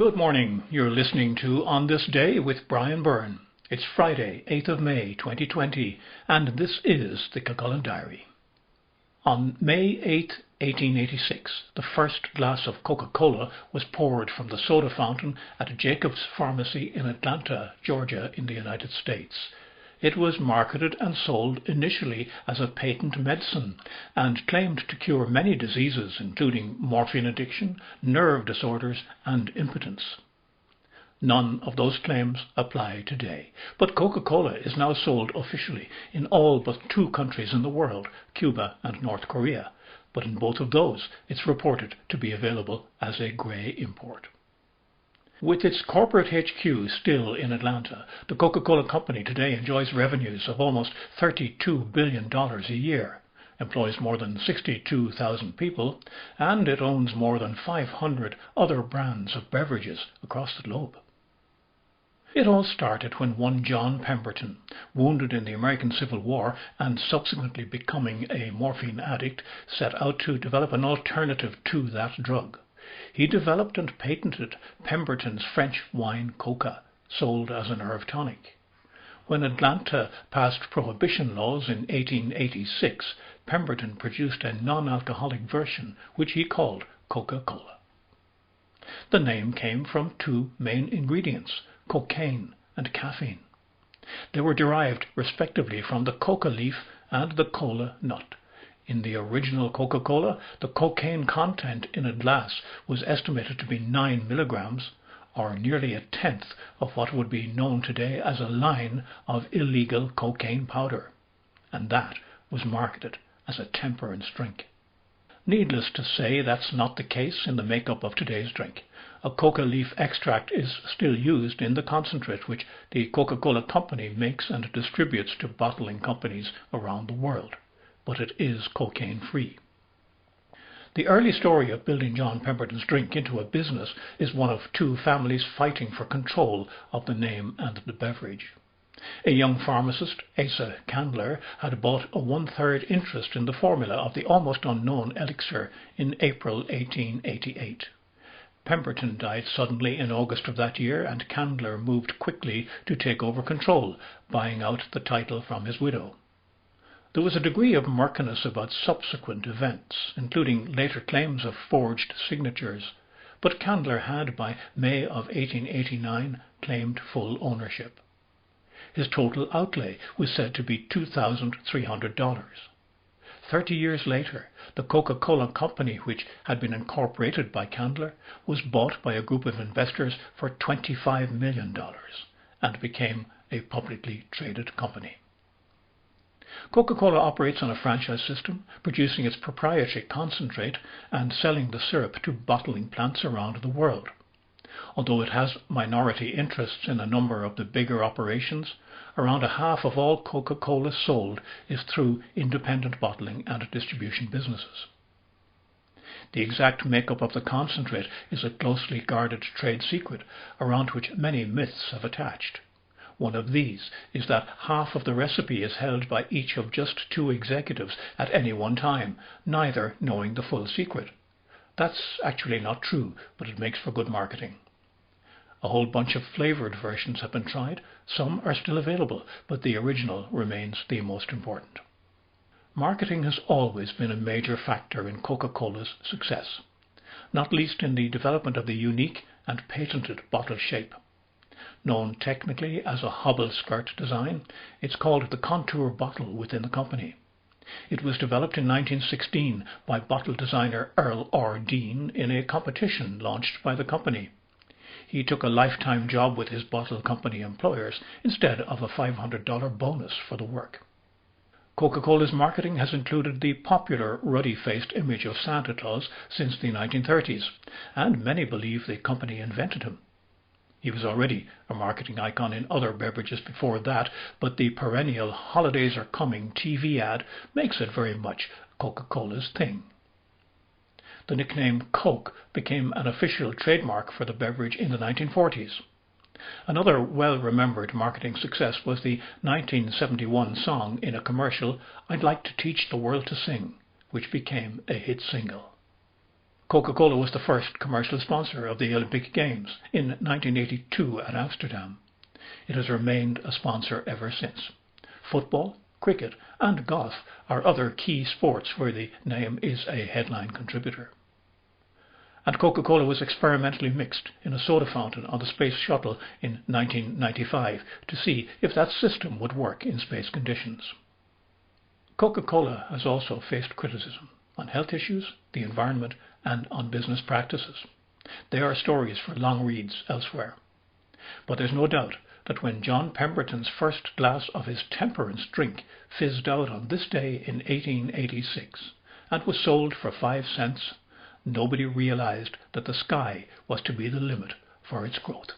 Good morning. You're listening to On This Day with Brian Byrne. It's Friday, 8th of May, 2020, and this is the Kilcullen Diary. On May 8, 1886, the first glass of Coca-Cola was poured from the soda fountain at Jacob's Pharmacy in Atlanta, Georgia, in the United States. It was marketed and sold initially as a patent medicine and claimed to cure many diseases, including morphine addiction, nerve disorders, and impotence. None of those claims apply today, but Coca-Cola is now sold officially in all but two countries in the world, Cuba and North Korea, but in both of those it's reported to be available as a grey import. With its corporate HQ still in Atlanta, the Coca-Cola Company today enjoys revenues of almost $32 billion a year, employs more than 62,000 people, and it owns more than 500 other brands of beverages across the globe. It all started when one John Pemberton, wounded in the American Civil War and subsequently becoming a morphine addict, set out to develop an alternative to that drug. He developed and patented Pemberton's French wine Coca, sold as a nerve tonic. When Atlanta passed prohibition laws in 1886, Pemberton produced a non-alcoholic version which he called Coca-Cola. The name came from two main ingredients, cocaine and caffeine. They were derived respectively from the coca leaf and the cola nut. In the original Coca-Cola, the cocaine content in a glass was estimated to be 9 milligrams, or nearly a tenth of what would be known today as a line of illegal cocaine powder, and that was marketed as a temperance drink. Needless to say, that's not the case in the makeup of today's drink. A coca leaf extract is still used in the concentrate which the Coca-Cola Company makes and distributes to bottling companies around the world, but it is cocaine-free. The early story of building John Pemberton's drink into a business is one of two families fighting for control of the name and the beverage. A young pharmacist, Asa Candler, had bought a one-third interest in the formula of the almost unknown elixir in April 1888. Pemberton died suddenly in August of that year, and Candler moved quickly to take over control, buying out the title from his widow. There was a degree of murkiness about subsequent events, including later claims of forged signatures, but Candler had, by May of 1889, claimed full ownership. His total outlay was said to be $2,300. 30 years later, the Coca-Cola Company, which had been incorporated by Candler, was bought by a group of investors for $25 million and became a publicly traded company. Coca-Cola operates on a franchise system, producing its proprietary concentrate and selling the syrup to bottling plants around the world. Although it has minority interests in a number of the bigger operations, around a half of all Coca-Cola sold is through independent bottling and distribution businesses. The exact makeup of the concentrate is a closely guarded trade secret around which many myths have attached. One of these is that half of the recipe is held by each of just two executives at any one time, neither knowing the full secret. That's actually not true, but it makes for good marketing. A whole bunch of flavoured versions have been tried. Some are still available, but the original remains the most important. Marketing has always been a major factor in Coca-Cola's success, not least in the development of the unique and patented bottle shape. Known technically as a hobble skirt design, it's called the contour bottle within the company. It was developed in 1916 by bottle designer Earl R. Dean in a competition launched by the company. He took a lifetime job with his bottle company employers instead of a $500 bonus for the work. Coca-Cola's marketing has included the popular ruddy-faced image of Santa Claus since the 1930s, and many believe the company invented him. He was already a marketing icon in other beverages before that, but the perennial "Holidays Are Coming" TV ad makes it very much Coca-Cola's thing. The nickname Coke became an official trademark for the beverage in the 1940s. Another well-remembered marketing success was the 1971 song in a commercial, "I'd Like to Teach the World to Sing," which became a hit single. Coca-Cola was the first commercial sponsor of the Olympic Games in 1982 at Amsterdam. It has remained a sponsor ever since. Football, cricket and golf are other key sports where the name is a headline contributor. And Coca-Cola was experimentally mixed in a soda fountain on the Space Shuttle in 1995 to see if that system would work in space conditions. Coca-Cola has also faced criticism on health issues, the environment and on business practices. They are stories for long reads elsewhere. But there's no doubt that when John Pemberton's first glass of his temperance drink fizzed out on this day in 1886 and was sold for 5 cents, nobody realized that the sky was to be the limit for its growth.